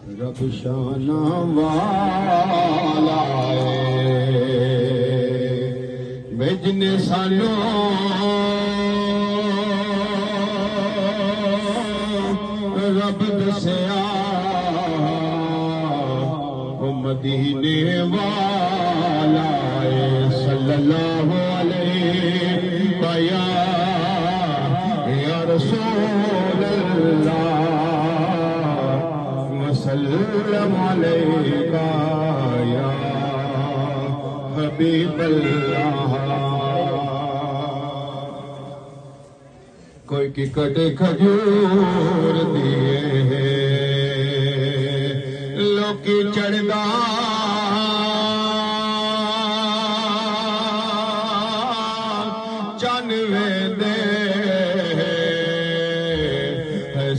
رب شانہ والا بجنے سانو رب دسیا مدینے والا صلی اللہ علیہ یا رسول اللہ وسلم علیکہ یا حبیب اللہ کوئی کی کٹے کھجور دیے لوکی چڑھدا چانوے دے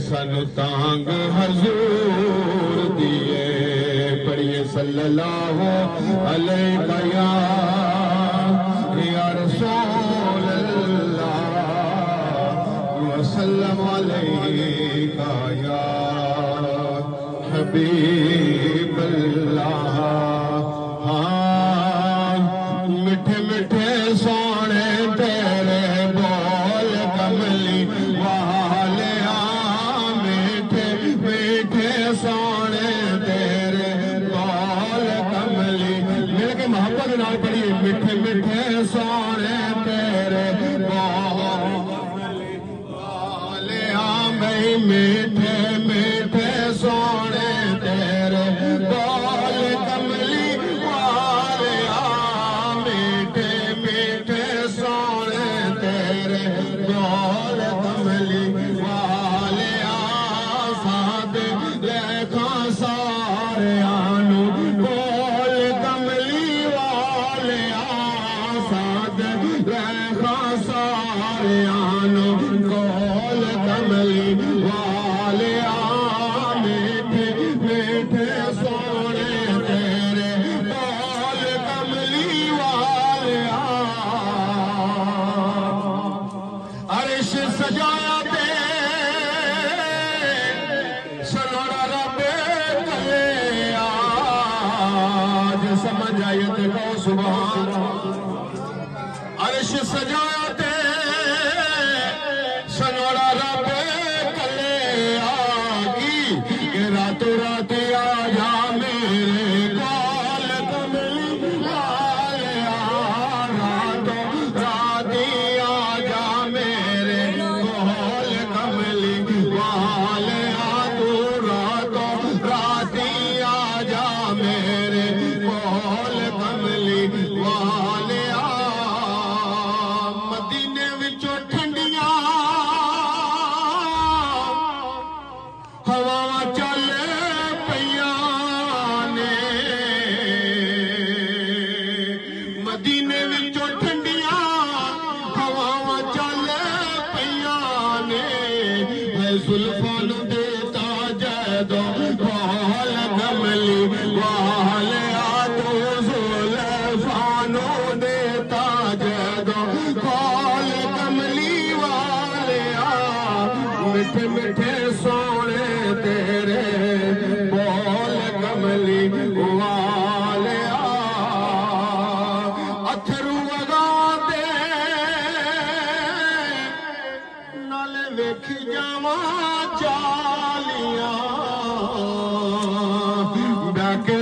سن تانگ حضور دیے پڑھیے صلی اللہ علیہ یا رسول اللہ وسلم علیکہ یا حبیب اللہ ہاں میٹھے میٹھے سونے تیرے بول کملی والے میٹھے میٹھے سونے تیرے بول کملی مل کے محبت نال پڑھیے میٹھے میٹھے سونے تیرے بول کملی والے میٹھے میٹھے سونے تیرے بول کملی والے میٹھے میٹھے سونے تیرے بول کملی والے ساتھ دیکھا سارے آنو بول کملی والے ساتھ دیکھا سارے آنو بول کملی والے میٹھے میٹھے سونے تیرے بول کملی والے عرش سجایا تے سنوڑا رب کلے آج سمجھ آئیے تے کہو سبحان عرش سجایا تے سنوڑا رب کلے آگی کہ راتوں رات آ جا میرے کال کملی والے راتوں رات آ جا میرے کال کملی والے تو راتوں رات آ جا میرے کال کملی والے مدینے وچوں ٹھنڈیاں ہوا چل پیاں نے مدینے وچوں ٹھنڈیاں ہوا چل پیاں نے زلفاں نوں دیتا جدوں کال کملی والے تو زلفاں نوں دیتا جدوں کال کملی والے میٹھے میٹھے سونے تیرے بول کملی والے اتھرو وگا دے نالے ویکھی جاواں چالیاں بیٹھ کے